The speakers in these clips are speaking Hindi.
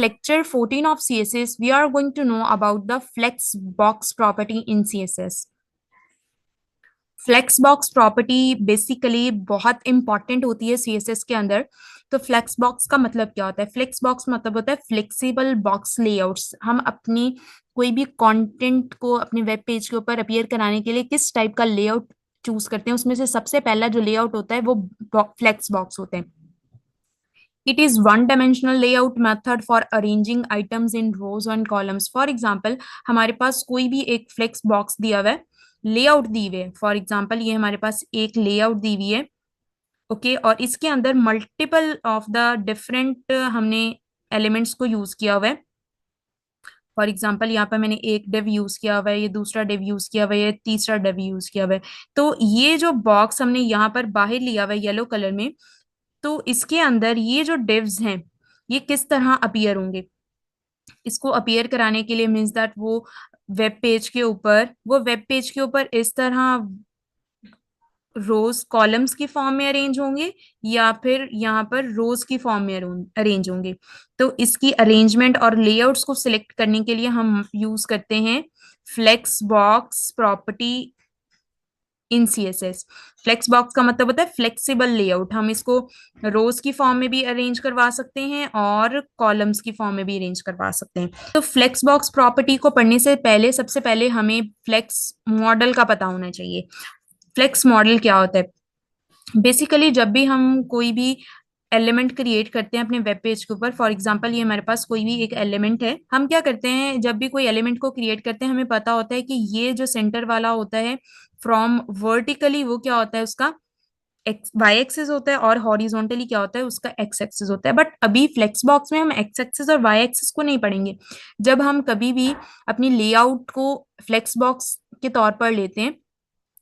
lecture 14 of CSS, we are going to know about the flex box property in CSS. Flex box property basically बहुत इंपॉर्टेंट होती है सीएसएस के अंदर। तो फ्लेक्स बॉक्स का मतलब क्या होता है? फ्लेक्स बॉक्स मतलब होता है फ्लेक्सिबल बॉक्स लेआउट्स। हम अपनी कोई भी कंटेंट को अपने वेब पेज के ऊपर अपीयर कराने के लिए किस टाइप का लेआउट चूज करते हैं, उसमें से सबसे पहला जो लेआउट होता है वो फ्लेक्स बॉक्स होते हैं। It is one-dimensional layout method for arranging items in rows and columns. For example, हमारे पास कोई भी एक फ्लेक्स बॉक्स दिया हुआ है, लेआउट दी हुई है। फॉर एग्जाम्पल ये हमारे पास एक लेआउट दी हुई है, ओके और इसके अंदर मल्टीपल ऑफ द डिफरेंट हमने एलिमेंट्स को यूज किया हुआ है। फॉर एग्जाम्पल यहाँ पर मैंने एक डिव यूज किया हुआ है, ये दूसरा डिव यूज किया हुआ है, ये तीसरा डिव यूज किया हुआ है। तो ये जो बॉक्स हमने यहाँ पर बाहर लिया हुआ है येलो कलर में, तो इसके अंदर ये जो डिव्स हैं ये किस तरह अपीयर होंगे? इसको अपीयर कराने के लिए मीन्स दैट वो वेब पेज के ऊपर इस तरह रोज कॉलम्स की फॉर्म में अरेंज होंगे या फिर यहाँ पर रोज की फॉर्म में अरेंज होंगे। तो इसकी अरेंजमेंट और लेआउट्स को सिलेक्ट करने के लिए हम यूज करते हैं flex box property in CSS. Flex box का मतलब होता है फ्लेक्सिबल लेआउट। हम इसको रोज की फॉर्म में भी अरेंज करवा सकते हैं और कॉलम्स की फॉर्म में भी अरेंज करवा सकते हैं। तो फ्लेक्स बॉक्स प्रॉपर्टी को पढ़ने से पहले सबसे पहले हमें फ्लेक्स मॉडल का पता होना चाहिए। फ्लेक्स मॉडल क्या होता है? बेसिकली जब भी हम कोई भी एलिमेंट क्रिएट करते हैं अपने वेब पेज के ऊपर, फॉर एग्जांपल ये हमारे पास कोई भी एक एलिमेंट है, हम क्या करते हैं जब भी कोई एलिमेंट को क्रिएट करते हैं हमें पता होता है कि ये जो सेंटर वाला होता है फ्रॉम वर्टिकली वो क्या होता है उसका एक्स वाई एक्सिस होता है और हॉरिजॉन्टली क्या होता है उसका एक्स एक्सिस होता है। बट अभी फ्लेक्स बॉक्स में हम एक्स एक्सिस और वाई एक्सिस को नहीं पढ़ेंगे। जब हम कभी भी अपनी लेआउट को फ्लेक्स बॉक्स के तौर पर लेते हैं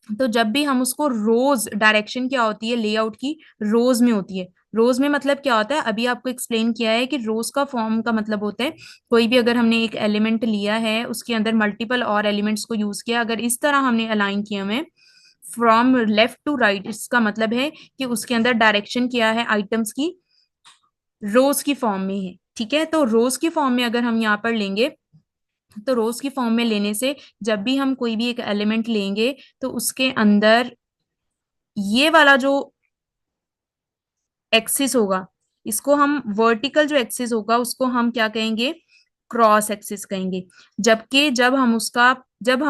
तो जब भी हम उसको रोज डायरेक्शन क्या होती है लेआउट की, रोज में होती है। रोज में मतलब क्या होता है? अभी आपको एक्सप्लेन किया है कि रोज का फॉर्म का मतलब होता है कोई भी अगर हमने एक एलिमेंट लिया है उसके अंदर मल्टीपल और एलिमेंट्स को यूज किया, अगर इस तरह हमने अलाइन किया हुए फ्रॉम लेफ्ट टू राइट, इसका मतलब है कि उसके अंदर डायरेक्शन क्या है आइटम्स की, रोज की फॉर्म में है। ठीक है, तो रोज की फॉर्म में अगर हम यहाँ पर लेंगे तो रोज की फॉर्म में लेने से जब भी हम कोई भी एक एलिमेंट लेंगे तो उसके अंदर ये वाला जो एक्सिस होगा, इसको हम वर्टिकल जो एक्सिस होगा उसको हम क्या कहेंगे? क्रॉस एक्सिस कहेंगे। जबकि जब हम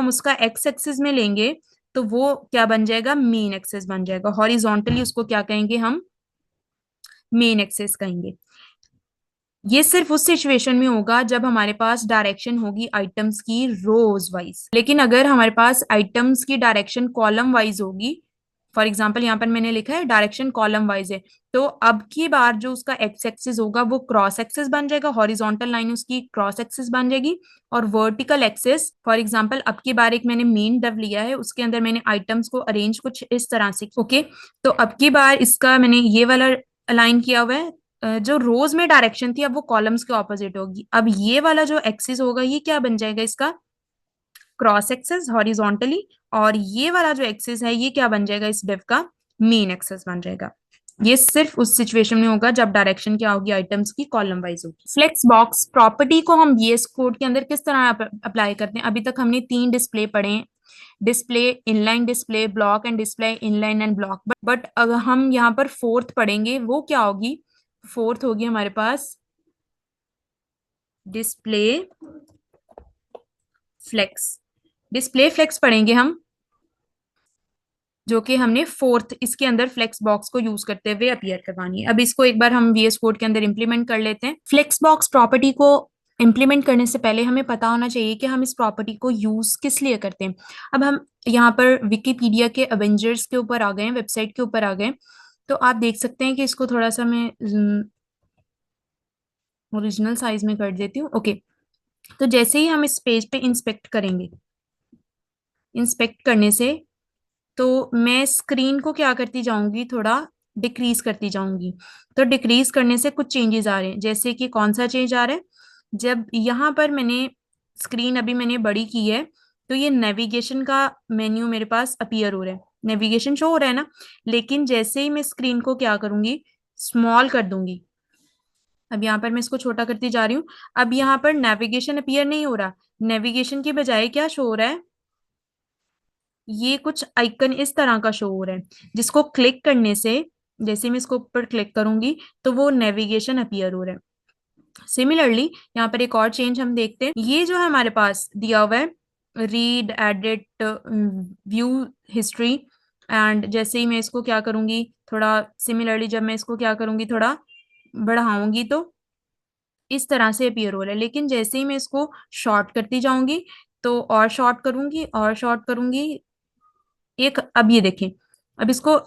उसका एक्स एक्सिस में लेंगे तो वो क्या बन जाएगा? मेन एक्सिस बन जाएगा। हॉरिजॉन्टली उसको क्या कहेंगे? हम मेन एक्सिस कहेंगे। ये सिर्फ उस सिचुएशन में होगा जब हमारे पास डायरेक्शन होगी आइटम्स की रोज वाइज। लेकिन अगर हमारे पास आइटम्स की डायरेक्शन कॉलम वाइज होगी, फॉर एग्जाम्पल यहाँ पर मैंने लिखा है डायरेक्शन कॉलम वाइज है, तो अब की बार जो उसका एक्स एक्सिस होगा वो क्रॉस एक्सिस बन जाएगा, हॉरिजॉन्टल लाइन उसकी क्रॉस एक्सिस बन जाएगी। और वर्टिकल एक्सिस, फॉर एग्जाम्पल अब की बार एक मैंने मेन डव लिया है उसके अंदर मैंने आइटम्स को अरेंज कुछ इस तरह से, ओके तो अब की बार इसका मैंने ये वाला अलाइन किया हुआ है। जो रोज में डायरेक्शन थी अब वो कॉलम्स के ऑपोजिट होगी। अब ये वाला जो एक्सिस होगा ये क्या बन जाएगा? इसका क्रॉस एक्सिस हॉरिजॉन्टली। और ये वाला जो एक्सिस है ये क्या बन जाएगा? इस डिव का मेन एक्सिस बन जाएगा। ये सिर्फ उस सिचुएशन में होगा जब डायरेक्शन क्या होगी आइटम्स की कॉलम वाइज होगी। फ्लेक्स बॉक्स प्रॉपर्टी को हम VS कोड के अंदर किस तरह अप्लाई करते हैं? अभी तक हमने 3 डिस्प्ले पढ़े हैं, display, inline display, block and display, inline and block. But अगर हम यहाँ पर फोर्थ पढ़ेंगे वो क्या होगी? फोर्थ होगी हमारे पास डिस्प्ले फ्लेक्स। डिस्प्ले फ्लेक्स पढ़ेंगे हम, जो कि हमने फोर्थ इसके अंदर फ्लेक्स बॉक्स को यूज करते हुए अपीयर करवानी है। अब इसको एक बार हम VS कोड के अंदर इंप्लीमेंट कर लेते हैं। फ्लेक्स बॉक्स प्रॉपर्टी को इंप्लीमेंट करने से पहले हमें पता होना चाहिए कि हम इस प्रॉपर्टी को यूज किस लिए करते हैं। अब हम यहाँ पर विकीपीडिया के अवेंजर्स के ऊपर आ गए, वेबसाइट के ऊपर आ गए, तो आप देख सकते हैं कि इसको थोड़ा सा मैं ओरिजिनल साइज में कर देती हूँ, ओके। तो जैसे ही हम इस पेज पे इंस्पेक्ट करेंगे, इंस्पेक्ट करने से तो मैं स्क्रीन को क्या करती जाऊंगी? थोड़ा डिक्रीज करती जाऊंगी। तो डिक्रीज करने से कुछ चेंजेस आ रहे हैं, जैसे कि कौन सा चेंज आ रहा है? जब यहाँ पर मैंने स्क्रीन अभी मैंने बड़ी की है तो ये नेविगेशन का मेन्यू मेरे पास अपीयर हो रहा है, नेविगेशन शो हो रहा है ना। लेकिन जैसे ही मैं स्क्रीन को क्या करूंगी? स्मॉल कर दूंगी, अब यहाँ पर मैं इसको छोटा करती जा रही हूँ। अब यहाँ पर नेविगेशन अपीयर नहीं हो रहा, नेविगेशन की बजाय क्या शो हो रहा है, ये कुछ आइकन इस तरह का शो हो रहा है, जिसको क्लिक करने से, जैसे मैं इसको ऊपर क्लिक करूंगी तो वो नेविगेशन अपीयर हो रहा है। सिमिलरली यहाँ पर एक और चेंज हम देखते हैं, ये जो है हमारे पास दिया हुआ है read edit view history, and जैसे ही मैं इसको क्या करूंगी, थोड़ा सिमिलरली जब मैं इसको क्या करूंगी, थोड़ा बढ़ाऊंगी तो इस तरह से अपीयर हो रहा है। लेकिन जैसे ही मैं इसको शॉर्ट करती जाऊंगी तो और शॉर्ट करूंगी और शॉर्ट करूंगी, एक अब ये देखें, अब इसको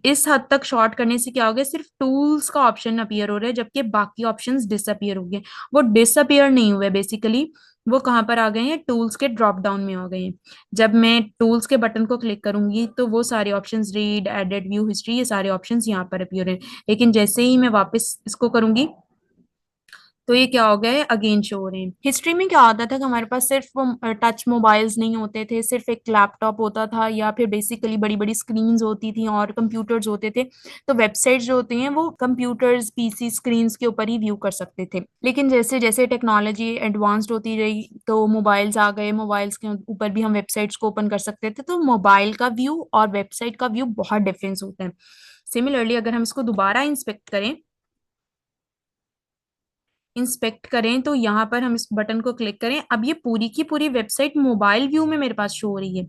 इस हद तक शॉर्ट करने से क्या हो गया, सिर्फ टूल्स का ऑप्शन अपीयर हो रहा है, जबकि बाकी ऑप्शंस डिसअपीयर हो गए। वो डिसअपीयर नहीं हुए बेसिकली, वो कहाँ पर आ गए हैं, टूल्स के ड्रॉप डाउन में आ गए हैं। जब मैं टूल्स के बटन को क्लिक करूंगी तो वो सारे options read edit view history, ये सारे ऑप्शंस यहाँ पर अपीयर हैं। लेकिन जैसे ही मैं वापस इसको करूंगी तो ये क्या हो गया है, अगेन शो हो रहे हैं। हिस्ट्री में क्या होता था कि हमारे पास सिर्फ वो टच मोबाइल्स नहीं होते थे, सिर्फ एक लैपटॉप होता था या फिर बेसिकली बड़ी बड़ी स्क्रीन्स होती थी और कंप्यूटर्स होते थे। तो वेबसाइट्स जो होती हैं वो कंप्यूटर्स पीसी स्क्रीन्स के ऊपर ही व्यू कर सकते थे। लेकिन जैसे जैसे टेक्नोलॉजी एडवांस्ड होती रही तो मोबाइल्स आ गए, मोबाइल्स के ऊपर भी हम वेबसाइट्स को ओपन कर सकते थे। तो मोबाइल का व्यू और वेबसाइट का व्यू बहुत डिफरेंस होता है। सिमिलरली अगर हम इसको दोबारा इंस्पेक्ट करें तो यहाँ पर हम इस बटन को क्लिक करें, अब ये पूरी की पूरी वेबसाइट मोबाइल व्यू में मेरे पास शो हो रही है।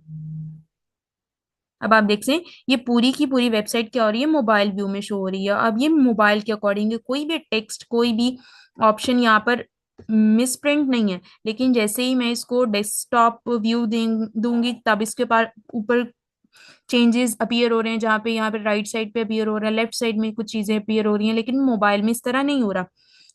अब आप देख सें, ये पूरी की पूरी वेबसाइट क्या हो रही है, मोबाइल व्यू में शो हो रही है। अब ये मोबाइल के अकॉर्डिंग है, कोई भी टेक्स्ट कोई भी ऑप्शन यहाँ पर मिस प्रिंट नहीं है। लेकिन जैसे ही मैं इसको डेस्कटॉप व्यू दूंगी तब इसके पास ऊपर चेंजेस अपीयर हो रहे हैं, जहाँ पे यहाँ पे राइट साइड पे अपीयर हो रहा है, लेफ्ट साइड में कुछ चीजें अपीयर हो रही हैं। लेकिन मोबाइल में इस तरह नहीं हो रहा,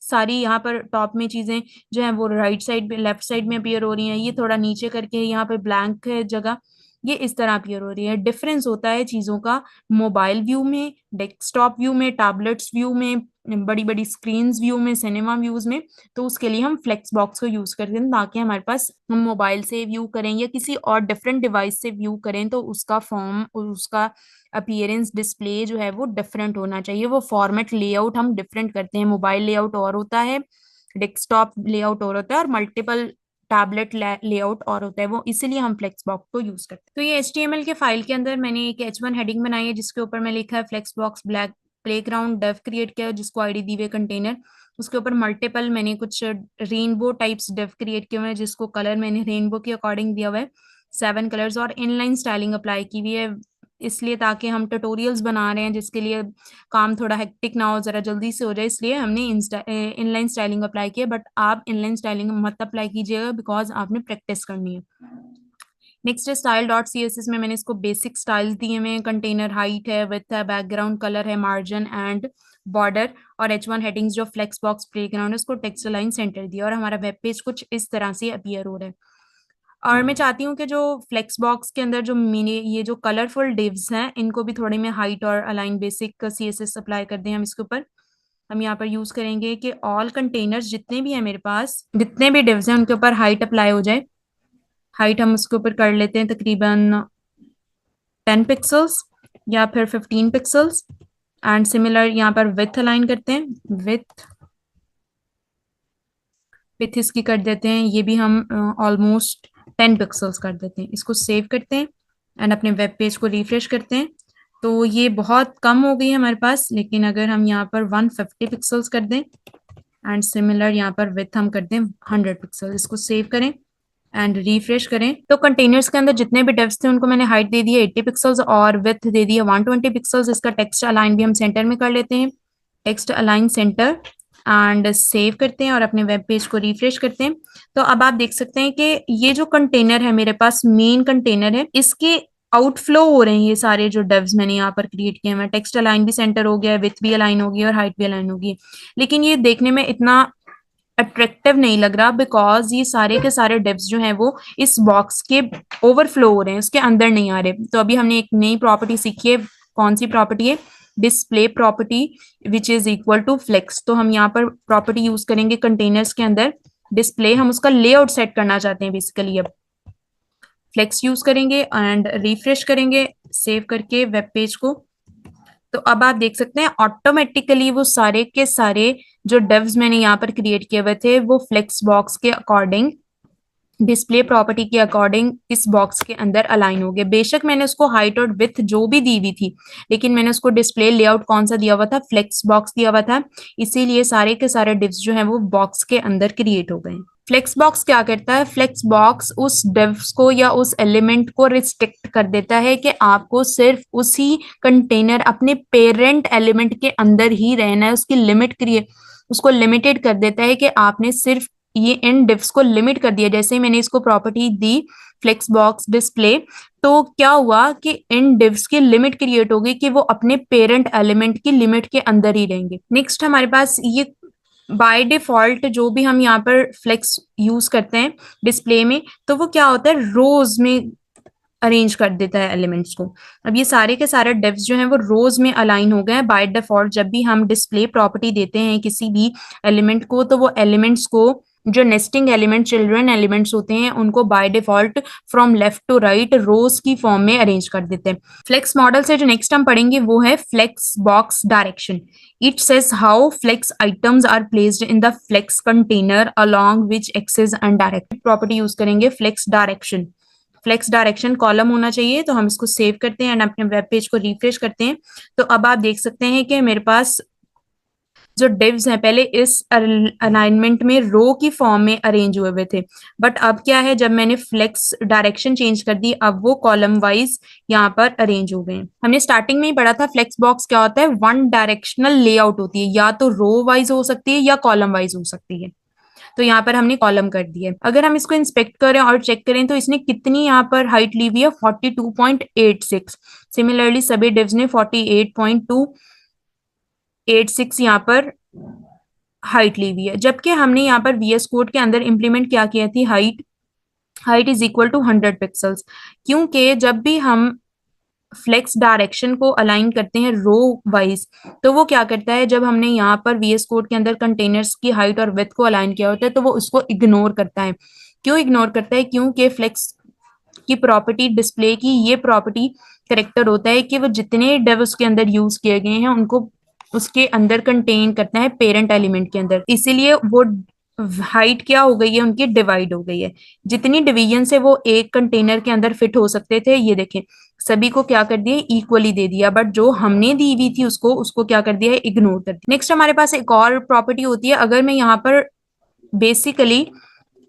सारी यहाँ पर टॉप में चीजें जो है वो राइट साइड पे लेफ्ट साइड में अपीयर हो रही हैं, ये थोड़ा नीचे करके यहाँ पे ब्लैंक है जगह, ये इस तरह अपीयर हो रही है। डिफरेंस होता है चीजों का मोबाइल व्यू में, डेस्कटॉप व्यू में, टैबलेट्स व्यू में, बड़ी बड़ी स्क्रीन व्यू में, सिनेमा व्यूज में। तो उसके लिए हम फ्लेक्स बॉक्स को यूज करते हैं, ताकि हमारे पास हम मोबाइल से व्यू करें या किसी और डिफरेंट डिवाइस से व्यू करें तो उसका फॉर्म और उसका अपीयरेंस डिस्प्ले जो है वो डिफरेंट होना चाहिए। वो फॉर्मेट लेआउट हम डिफरेंट करते हैं, मोबाइल लेआउट और होता है, डेस्कटॉप लेआउट और होता है, और मल्टीपल टैबलेट लेआउट और होता है, वो इसीलिए हम फ्लेक्स बॉक्स को यूज करते हैं। तो ये HTML के फाइल के अंदर मैंने एक H1 हेडिंग बनाई है, जिसके ऊपर मैं लिखा है flex box black playground div create किया, जिसको आईडी दी हुई कंटेनर। उसके ऊपर मल्टीपल मैंने कुछ रेनबो टाइप्स डेव क्रिएट किए हुए हैं, जिसको कलर मैंने रेनबो के अकॉर्डिंग दिया हुआ है, 7 कलर्स, और इनलाइन स्टाइलिंग अप्लाई की हुई है, इसलिए ताकि हम ट्यूटोरियल्स बना रहे हैं जिसके लिए काम थोड़ा हेक्टिक ना हो, जरा जल्दी से हो जाए, इसलिए हमने इनलाइन स्टाइलिंग अप्लाई किया। बट आप इनलाइन स्टाइलिंग मत अप्लाई कीजिएगा, बिकॉज आपने प्रैक्टिस करनी है। नेक्स्ट है स्टाइल डॉट CSS में मैंने इसको बेसिक स्टाइल्स दिए हुए हैं, कंटेनर हाइट है, विड्थ है, बैकग्राउंड कलर है, मार्जिन एंड बॉर्डर, और H1 हेडिंग्स जो फ्लेक्स बॉक्स प्लेग्राउंड है उसको टेक्स्ट अलाइन सेंटर दिया, और हमारा वेब पेज कुछ इस तरह से अपीयर हो रहा है। और मैं चाहती हूँ कि जो फ्लेक्स बॉक्स के अंदर जो मिनी ये जो कलरफुल डिव्स हैं इनको भी थोड़ी में हाइट और अलाइन बेसिक CSS अप्लाई कर दें हम इसके ऊपर। हम यहाँ पर यूज करेंगे कि ऑल कंटेनर्स जितने भी हैं मेरे पास, जितने भी डिव्स हैं उनके ऊपर हाइट अप्लाई हो जाए। हाइट हम उसके ऊपर कर लेते हैं तकरीबन 10 पिक्सल्स या फिर 15 पिक्सल्स, एंड सिमिलर यहाँ पर विथ अलाइन करते हैं, विथ इसकी कर देते हैं, ये भी हम ऑलमोस्ट 10 पिक्सल्स कर देते हैं। इसको सेव करते हैं एंड अपने वेब पेज को रिफ्रेश करते हैं। तो ये बहुत कम हो गई है हमारे पास, लेकिन अगर हम यहाँ पर 150 पिक्सल्स कर दें एंड सिमिलर यहाँ पर विथ हम कर दें 100 पिक्सल, इसको सेव करें एंड रिफ्रेश करें, तो कंटेनर्स के अंदर जितने भी डेप्थ थे उनको मैंने हाइट दे दी है 80 पिक्सल्स और विथ दे दी है 120 पिक्सल्स। इसका टेक्स्ट अलाइन भी हम सेंटर में कर लेते हैं, text align centre, and save करते हैं और अपने वेब पेज को रिफ्रेश करते हैं। तो अब आप देख सकते हैं कि ये जो कंटेनर है मेरे पास, मेन कंटेनर है, इसके आउटफ्लो हो रहे हैं ये सारे जो डेव्स मैंने यहाँ पर क्रिएट किए हैं। टेक्स्ट अलाइन भी सेंटर हो गया है, विथ भी अलाइन हो गई और हाइट भी अलाइन हो गई, लेकिन ये देखने में इतना अट्रैक्टिव नहीं लग रहा, बिकॉज ये सारे के सारे डिव्स जो हैं वो इस बॉक्स के ओवरफ्लो हो रहे हैं, उसके अंदर नहीं आ रहे। तो अभी हमने एक नई प्रॉपर्टी सीखी है, कौन सी प्रॉपर्टी है, display property which is equal to flex. तो हम यहाँ पर प्रॉपर्टी यूज करेंगे कंटेनर्स के अंदर, डिस्प्ले, हम उसका लेआउट सेट करना चाहते हैं बेसिकली। अब फ्लेक्स यूज करेंगे एंड रिफ्रेश करेंगे सेव करके वेब पेज को। तो अब आप देख सकते हैं ऑटोमेटिकली वो सारे के सारे जो डिव्स मैंने यहाँ पर क्रिएट किए हुए थे वो फ्लेक्स बॉक्स के अकॉर्डिंग, डिस्प्ले प्रॉपर्टी के अकॉर्डिंग इस बॉक्स के अंदर अलाइन हो गए। बेशक मैंने उसको हाइट और विड्थ जो भी दी हुई थी, लेकिन मैंने उसको डिस्प्ले लेआउट कौन सा दिया हुआ था, फ्लेक्स बॉक्स दिया हुआ था, इसीलिए सारे के सारे डिव्स जो हैं वो बॉक्स के अंदर क्रिएट हो गए। फ्लेक्स बॉक्स क्या करता है, फ्लेक्स बॉक्स उस डिव्स को या उस एलिमेंट को रिस्ट्रिक्ट कर देता है कि आपको सिर्फ उसी कंटेनर अपने पेरेंट एलिमेंट के अंदर ही रहना है, उसकी लिमिट क्रिएट, उसको लिमिटेड कर देता है कि आपने सिर्फ ये इन डिव्स को लिमिट कर दिया। जैसे ही मैंने इसको प्रॉपर्टी दी फ्लेक्स बॉक्स डिस्प्ले, तो क्या हुआ कि इन डिव्स की लिमिट क्रिएट हो गई कि वो अपने पेरेंट एलिमेंट की लिमिट के अंदर ही रहेंगे। नेक्स्ट हमारे पास ये बाय डिफॉल्ट जो भी हम यहाँ पर फ्लेक्स यूज करते हैं डिस्प्ले में, तो वो क्या होता है, रोज में अरेंज कर देता है एलिमेंट्स को। अब ये सारे के सारे डिव्स जो हैं वो रोज में अलाइन हो गए हैं बाय डिफॉल्ट। जब भी हम डिस्प्ले प्रॉपर्टी देते हैं किसी भी एलिमेंट को, तो वो एलिमेंट्स को, जो नेस्टिंग एलिमेंट, चिल्ड्रन एलिमेंट्स होते हैं, उनको by default from left to right rows की फॉर्म में अरेंज कर देते हैं। फ्लेक्स मॉडल से जो नेक्स्ट हम पढ़ेंगे वो है flex box direction. It says how flex items are placed in the flex container along which axis and direct. Property use करेंगे flex direction. Flex direction column होना चाहिए, तो हम इसको सेव करते हैं एंड अपने वेब पेज को रिफ्रेश करते हैं। तो अब आप देख सकते हैं कि मेरे पास जो डिव्स हैं पहले इस अलाइनमेंट में रो की फॉर्म में अरेंज हुए हुए थे, बट अब क्या है, जब मैंने फ्लेक्स डायरेक्शन चेंज कर दी, अब वो कॉलम वाइज यहाँ पर अरेंज हो गए। हमने स्टार्टिंग में ही पढ़ा था फ्लेक्स बॉक्स क्या होता है, वन डायरेक्शनल लेआउट होती है, या तो रो वाइज हो सकती है या कॉलम वाइज हो सकती है। तो यहाँ पर हमने कॉलम कर दिए। अगर हम इसको इंस्पेक्ट करें और चेक करें तो इसने कितनी यहाँ पर हाइट ली हुई है, 42.86। सिमिलरली सभी डिव्स ने 48.286 यहाँ पर हाइट ली हुई है। जबकि हमने यहाँ पर वीएस कोड के अंदर इंप्लीमेंट क्या किया थी, height, height is equal to 100 pixels. क्योंकि जब भी हम फ्लेक्स डायरेक्शन को अलाइन करते हैं रो वाइज, तो वो क्या करता है, जब हमने यहाँ पर वीएस कोड के अंदर कंटेनर्स की हाइट और विड्थ को अलाइन किया होता है, तो वो उसको इग्नोर करता है। क्यों इग्नोर करता है, क्योंकि फ्लेक्स की प्रॉपर्टी, डिस्प्ले की ये प्रॉपर्टी करेक्टर होता है कि वो जितने डिव उसके अंदर यूज किए गए हैं उनको उसके अंदर कंटेन करता है पेरेंट एलिमेंट के अंदर। इसीलिए वो हाइट क्या हो गई है उनकी, डिवाइड हो गई है। जितनी डिवीजन से वो एक कंटेनर के अंदर फिट हो सकते थे, ये देखें सभी को क्या कर दिया, इक्वली दे दिया, बट जो हमने दी हुई थी उसको उसको क्या कर दिया है, इग्नोर कर दिया। नेक्स्ट हमारे पास एक और प्रॉपर्टी होती है, अगर मैं यहाँ पर बेसिकली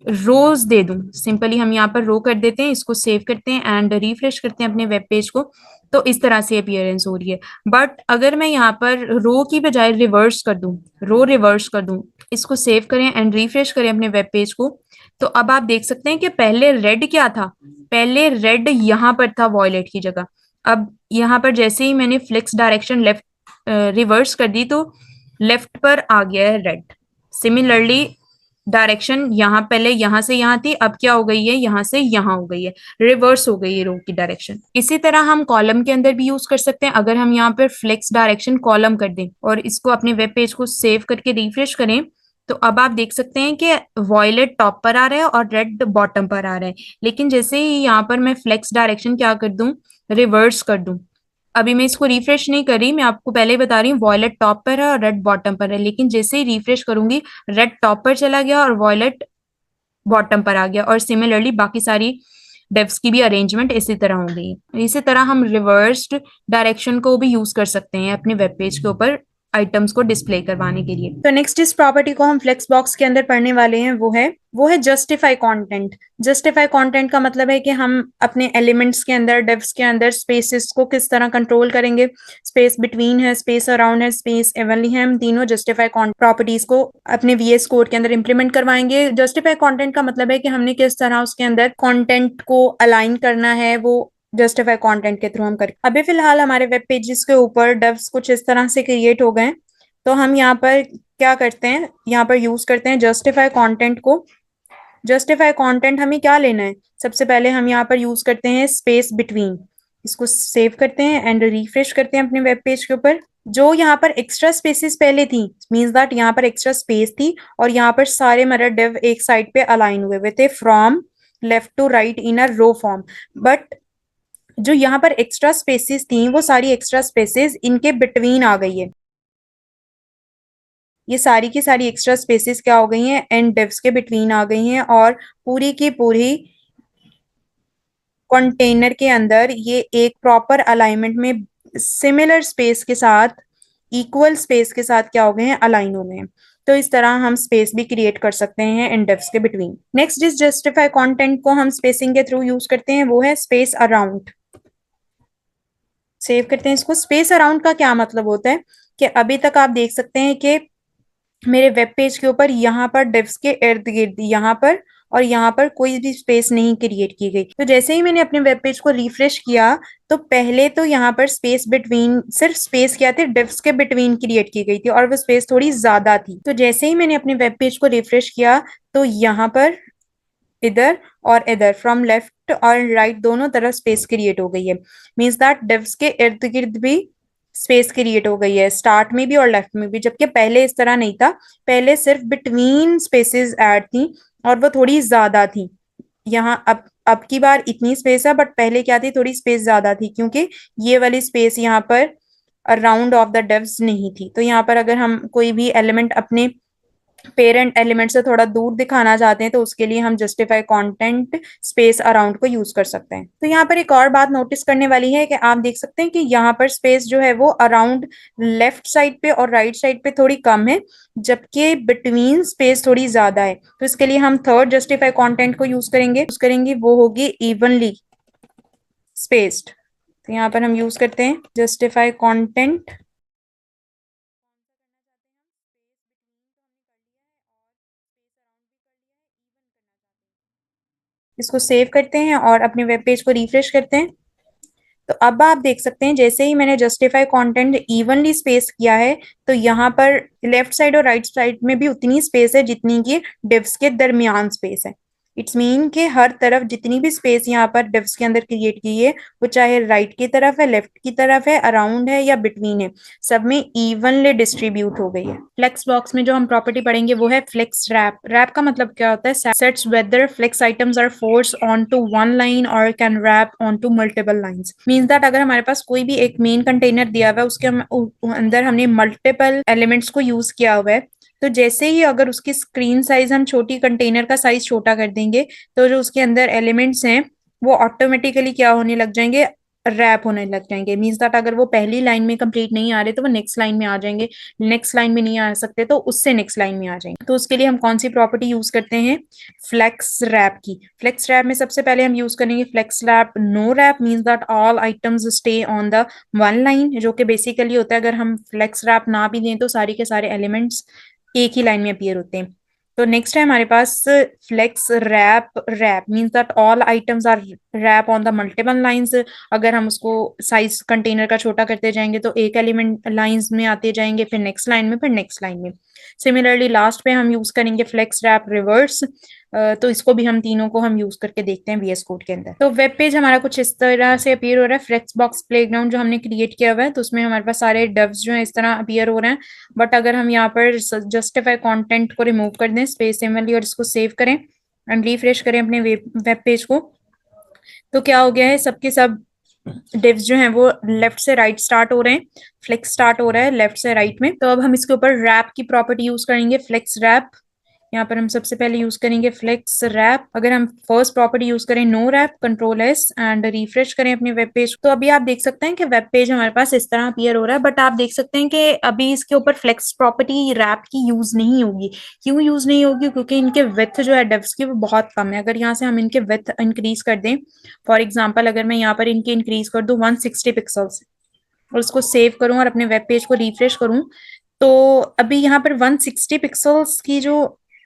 रोज दे दूं, सिंपली हम यहाँ पर रो कर देते हैं, इसको सेव करते हैं एंड रिफ्रेश करते हैं अपने वेब पेज को, तो इस तरह से अपीयरेंस हो रही है। बट अगर मैं यहाँ पर रो की बजाय रिवर्स कर दूं, रो रिवर्स कर दूं, इसको सेव करें एंड रिफ्रेश करें अपने वेब पेज को, तो अब आप देख सकते हैं कि पहले रेड क्या था, पहले रेड यहाँ पर था वॉयलेट की जगह। अब यहाँ पर जैसे ही मैंने फ्लेक्स डायरेक्शन लेफ्ट रिवर्स कर दी, तो लेफ्ट पर आ गया है रेड। सिमिलरली डायरेक्शन यहाँ पहले यहाँ से यहाँ थी, अब क्या हो गई है, यहाँ से यहाँ हो गई है, रिवर्स हो गई है रो की डायरेक्शन। इसी तरह हम कॉलम के अंदर भी यूज कर सकते हैं। अगर हम यहाँ पर फ्लेक्स डायरेक्शन कॉलम कर दें और इसको अपने वेब पेज को सेव करके रिफ्रेश करें, तो अब आप देख सकते हैं कि वॉयलेट टॉप पर आ रहा है और रेड बॉटम पर आ रहा है। लेकिन जैसे ही यहाँ पर मैं फ्लेक्स डायरेक्शन क्या कर दूं, रिवर्स कर दूं, अभी मैं इसको रिफ्रेश नहीं कर रही, मैं आपको पहले ही बता रही हूँ, वॉयलेट टॉप पर है और रेड बॉटम पर है, लेकिन जैसे ही रिफ्रेश करूंगी रेड टॉप पर चला गया और वॉयलेट बॉटम पर आ गया। और सिमिलरली बाकी सारी डेव्स की भी अरेंजमेंट इसी तरह हो गई। इसी तरह हम रिवर्स्ड डायरेक्शन को भी यूज कर सकते हैं अपने वेब पेज के ऊपर आइटम्स को डिस्प्ले करवाने के लिए। तो नेक्स्ट इस प्रॉपर्टी को हम फ्लेक्स बॉक्स के अंदर पढ़ने वाले हैं, वो है जस्टिफाई कंटेंट। जस्टिफाई कंटेंट का मतलब है कि हम अपने एलिमेंट्स के अंदर, डिव्स के अंदर स्पेसेस को किस तरह कंट्रोल करेंगे। स्पेस बिटवीन है, स्पेस अराउंड है, स्पेस एवनली है, हम तीनों जस्टिफाई प्रॉपर्टीज को अपने वीएस कोड के अंदर इंप्लीमेंट करवाएंगे। जस्टिफाई कंटेंट का मतलब है कि हमने किस तरह उसके अंदर कंटेंट को अलाइन करना है, वो जस्टिफाई कंटेंट के थ्रू हम करें। अभी फिलहाल हमारे वेब पेजेस के ऊपर डिव्स कुछ इस तरह से क्रिएट हो गए, तो हम यहाँ पर क्या करते हैं, यहाँ पर यूज करते हैं जस्टिफाई कंटेंट को। जस्टिफाई कंटेंट हमें क्या लेना है, सबसे पहले हम यहाँ पर यूज करते हैं स्पेस बिटवीन। इसको सेव करते हैं एंड रिफ्रेश करते हैं अपने वेब पेज के ऊपर। जो यहाँ पर एक्स्ट्रा स्पेसेस पहले थी, मींस दैट यहाँ पर एक्स्ट्रा स्पेस थी और यहाँ पर सारे मेरे डिव एक साइड पे अलाइन हुए हुए थे from left to right in a row form. But जो यहाँ पर एक्स्ट्रा स्पेसेस थी, वो सारी एक्स्ट्रा स्पेसेस इनके बिटवीन आ गई है। ये सारी की सारी एक्स्ट्रा स्पेसेस क्या हो गई हैं, एंड डिव्स के बिटवीन आ गई हैं, और पूरी की पूरी कंटेनर के अंदर ये एक प्रॉपर अलाइनमेंट में सिमिलर स्पेस के साथ, इक्वल स्पेस के साथ क्या हो गए हैं, अलाइन हो गए हैं। तो इस तरह हम स्पेस भी क्रिएट कर सकते हैं इन डिव्स के बिटवीन। नेक्स्ट जिस जस्टिफाई कंटेंट को हम स्पेसिंग के थ्रू यूज करते हैं वो है स्पेस अराउंड। सेव करते हैं इसको। स्पेस अराउंड का क्या मतलब होता है कि अभी तक आप देख सकते हैं कि मेरे वेब पेज के ऊपर यहाँ पर डिव्स के इर्द गिर्द यहाँ पर और यहाँ पर कोई भी स्पेस नहीं क्रिएट की गई। तो जैसे ही मैंने अपने वेब पेज को रिफ्रेश किया तो पहले तो यहाँ पर स्पेस बिटवीन, सिर्फ स्पेस क्या थे, डिव्स के बिटवीन क्रिएट की गई थी और वो स्पेस थोड़ी ज्यादा थी। तो जैसे ही मैंने अपने वेब पेज को रिफ्रेश किया तो यहाँ पर इधर और इधर, फ्रॉम लेफ्ट और राइट दोनों तरफ स्पेस क्रिएट हो गई है। मीन्स दैट डिव्स के इर्द गिर्द भी स्पेस क्रिएट हो गई है, स्टार्ट में भी और लेफ्ट में भी, जबकि पहले इस तरह नहीं था। पहले सिर्फ बिटवीन स्पेसेस ऐड थी और वो थोड़ी ज्यादा थी। यहाँ अब की बार इतनी स्पेस है, बट पहले क्या थी, थोड़ी स्पेस ज्यादा थी, क्योंकि ये वाली स्पेस यहाँ पर अराउंड ऑफ द डिव्स नहीं थी। तो यहाँ पर अगर हम कोई भी एलिमेंट अपने पेरेंट एलिमेंट से थोड़ा दूर दिखाना चाहते हैं तो उसके लिए हम जस्टिफाई कंटेंट स्पेस अराउंड को यूज कर सकते हैं। तो यहाँ पर एक और बात नोटिस करने वाली है कि आप देख सकते हैं कि यहाँ पर स्पेस जो है वो अराउंड लेफ्ट साइड पे और राइट साइड पे थोड़ी कम है, जबकि बिटवीन स्पेस थोड़ी ज्यादा है। तो इसके लिए हम थर्ड जस्टिफाई कंटेंट को यूज करेंगे, वो होगी इवनली स्पेस्ड। तो यहाँ पर हम यूज करते हैं जस्टिफाई कंटेंट। इसको सेव करते हैं और अपने वेब पेज को रिफ्रेश करते हैं। तो अब आप देख सकते हैं जैसे ही मैंने जस्टिफाई कंटेंट इवनली स्पेस किया है तो यहाँ पर लेफ्ट साइड और राइट साइड में भी उतनी स्पेस है जितनी की डिव्स के दरमियान स्पेस है। इट्स मीन कि हर तरफ जितनी भी स्पेस यहाँ पर डिव्स के अंदर क्रिएट की है, वो चाहे राइट की तरफ है, लेफ्ट की तरफ है, अराउंड है या बिटवीन है, सब में इवनली डिस्ट्रीब्यूट हो गई है। फ्लेक्स बॉक्स में जो हम प्रॉपर्टी पढ़ेंगे वो है फ्लेक्स रैप। रैप का मतलब क्या होता है, sets whether flex items are force on to one line और can wrap on to multiple lines. Means that अगर हमारे पास कोई भी एक मेन कंटेनर दिया हुआ है, उसके अंदर हमने मल्टीपल एलिमेंट्स को यूज किया हुआ है, तो जैसे ही अगर उसकी स्क्रीन साइज हम छोटी, कंटेनर का साइज छोटा कर देंगे, तो जो उसके अंदर एलिमेंट्स हैं वो ऑटोमेटिकली क्या होने लग जाएंगे, रैप होने लग जाएंगे। मीन्स दैट अगर वो पहली लाइन में कंप्लीट नहीं आ रहे तो वो नेक्स्ट लाइन में आ जाएंगे, नेक्स्ट लाइन में नहीं आ सकते तो उससे नेक्स्ट लाइन में आ जाएंगे। तो उसके लिए हम कौन सी प्रॉपर्टी यूज करते हैं, फ्लेक्स रैप की। फ्लेक्स रैप में सबसे पहले हम यूज करेंगे flex wrap no wrap. Means that all items stay on the one line, जो कि बेसिकली होता है अगर हम फ्लेक्स रैप ना भी दें तो सारी के सारे एलिमेंट्स एक ही लाइन में अपीयर होते हैं। तो नेक्स्ट है हमारे पास flex wrap wrap. Means that all items are wrap on the multiple lines. अगर हम उसको साइज कंटेनर का छोटा करते जाएंगे तो एक एलिमेंट लाइंस में आते जाएंगे, फिर नेक्स्ट लाइन में, फिर नेक्स्ट लाइन में। सिमिलरली लास्ट पे हम यूज करेंगे फ्लेक्स रैप रिवर्स। तो इसको भी हम तीनों को हम यूज करके देखते हैं VS कोड के अंदर। तो वेब पेज हमारा कुछ इस तरह से अपीयर हो रहा है। फ्लेक्स बॉक्स प्लेग्राउंड जो हमने क्रिएट किया हुआ है तो उसमें हमारे पास सारे डव्स जो है इस तरह अपीयर हो रहे हैं। बट अगर हम यहाँ पर जस्टिफाई कंटेंट को रिमूव कर दें स्पेस सिमिलरली और इसको सेव करें एंड रिफ्रेश करें अपने वेब पेज को, तो क्या हो गया है, सबके सब डिव्स जो हैं वो लेफ्ट से राइट स्टार्ट हो रहे हैं। फ्लेक्स स्टार्ट हो रहा है लेफ्ट से राइट में। तो अब हम इसके ऊपर रैप की प्रॉपर्टी यूज करेंगे, फ्लेक्स रैप। यहाँ पर हम सबसे पहले यूज करेंगे फ्लेक्स रैप। अगर हम फर्स्ट प्रॉपर्टी यूज करें no wrap, control S and refresh करें अपने वेब पेज, तो अभी आप देख सकते हैं कि वेब पेज हमारे पास इस तरह अपीयर हो रहा है। बट आप देख सकते हैं कि अभी इसके ऊपर फ्लेक्स प्रॉपर्टी रैप की यूज नहीं होगी। क्यों यूज नहीं होगी, क्योंकि इनके विथ जो है डिव्स की वो बहुत कम है। अगर यहाँ से हम इनके विथ इंक्रीज कर दें, फॉर एग्जाम्पल अगर मैं यहाँ पर इनके इंक्रीज कर दूं 160 पिक्सल्स और उसको सेव करूं और अपने वेब पेज को रिफ्रेश करूं, तो अभी यहाँ पर 160 पिक्सल्स की जो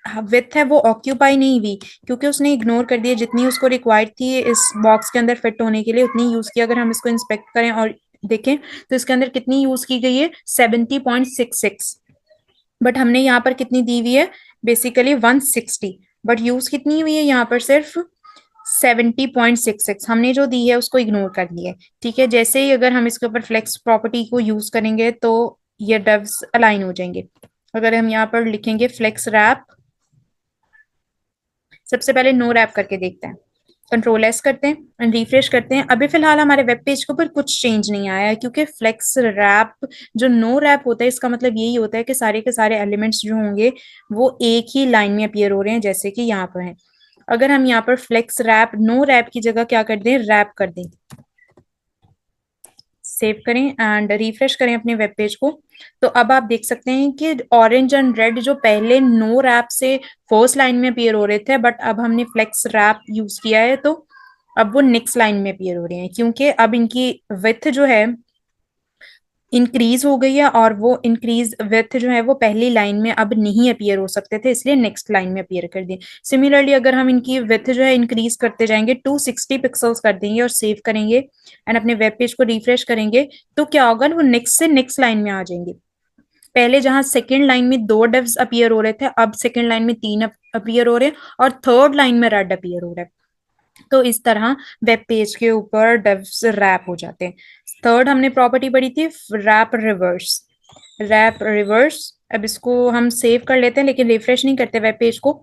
विथ है वो ऑक्यूपाई नहीं हुई, क्योंकि उसने इग्नोर कर दिया जितनी उसको रिक्वायर्ड थी इस बॉक्स के अंदर फिट होने के लिए, उतनी यूज की। अगर हम इसको इंस्पेक्ट करें और देखें तो इसके अंदर कितनी यूज की गई है, 70.66। बट हमने यहाँ पर कितनी दी हुई है, बेसिकली 160, बट यूज कितनी हुई है यहाँ पर, सिर्फ 70.66। हमने जो दी है उसको इग्नोर कर दिया है। ठीक है, जैसे ही अगर हम इसके ऊपर फ्लेक्स प्रॉपर्टी को यूज करेंगे तो ये डव्स अलाइन हो जाएंगे। अगर हम यहाँ पर लिखेंगे फ्लेक्स रैप, सबसे पहले नो रैप करके देखते हैं। कंट्रोल एस करते हैं एंड रिफ्रेश करते हैं। अभी फिलहाल हमारे वेब पेज के ऊपर कुछ चेंज नहीं आया है, क्योंकि फ्लेक्स रैप जो नो रैप होता है इसका मतलब यही होता है कि सारे के सारे एलिमेंट्स जो होंगे वो एक ही लाइन में अपीयर हो रहे हैं, जैसे कि यहाँ पर है। अगर हम यहाँ पर फ्लेक्स रैप नो रैप की जगह क्या कर दें, रैप कर दें, सेव करें एंड रिफ्रेश करें अपने वेब पेज को, तो अब आप देख सकते हैं कि ऑरेंज एंड रेड जो पहले नो रैप से फर्स्ट लाइन में अपीयर हो रहे थे, बट अब हमने फ्लेक्स रैप यूज किया है तो अब वो नेक्स्ट लाइन में अपीयर हो रहे हैं, क्योंकि अब इनकी विड्थ जो है इंक्रीज हो गई है, और वो इंक्रीज विड्थ जो है वो पहली लाइन में अब नहीं अपीयर हो सकते थे, इसलिए नेक्स्ट लाइन में अपीयर कर दिए। सिमिलरली अगर हम इनकी विड्थ जो है इंक्रीज करते जाएंगे, 260 पिक्सल्स कर देंगे और सेव करेंगे एंड अपने वेब पेज को रिफ्रेश करेंगे, तो क्या होगा, वो नेक्स्ट से नेक्स्ट लाइन में आ जाएंगे। पहले जहां सेकंड लाइन में 2 डिव्स अपीयर हो रहे थे, अब सेकंड लाइन में 3 अपीयर हो रहे हैं, और थर्ड लाइन में रेड अपीयर हो रहा है। तो इस तरह वेब पेज के ऊपर डिव्स रैप हो जाते हैं। थर्ड हमने प्रॉपर्टी पढ़ी थी रैप रिवर्स। रैप रिवर्स, अब इसको हम सेव कर लेते हैं लेकिन रिफ्रेश नहीं करते वेब पेज को।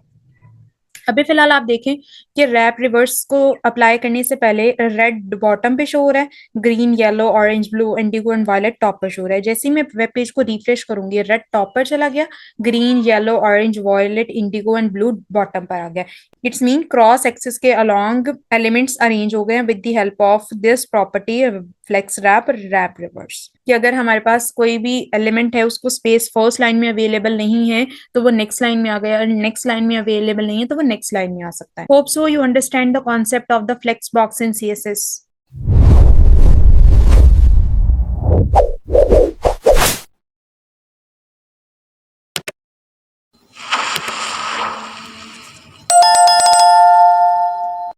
अभी फिलहाल आप देखें कि रैप रिवर्स को अप्लाई करने से पहले रेड बॉटम पे शो हो रहा है, green yellow orange blue indigo and violet top पर शो हो रहा है। जैसे ही मैं वेब पेज को रिफ्रेश करूंगी, रेड टॉप पर चला गया, green yellow orange violet indigo and blue bottom पर आ गया। इट्स मीन क्रॉस एक्सिस के अलोंग एलिमेंट्स अरेंज हो गए हैं with the help of this property flex wrap wrap reverse. कि अगर हमारे पास कोई भी एलिमेंट है उसको स्पेस फर्स्ट लाइन में अवेलेबल नहीं है तो वो नेक्स्ट लाइन में आ गया, और नेक्स्ट लाइन में अवेलेबल नहीं है तो वो नेक्स्ट लाइन में आ सकता है। Hope so you understand the concept of the flex box in CSS।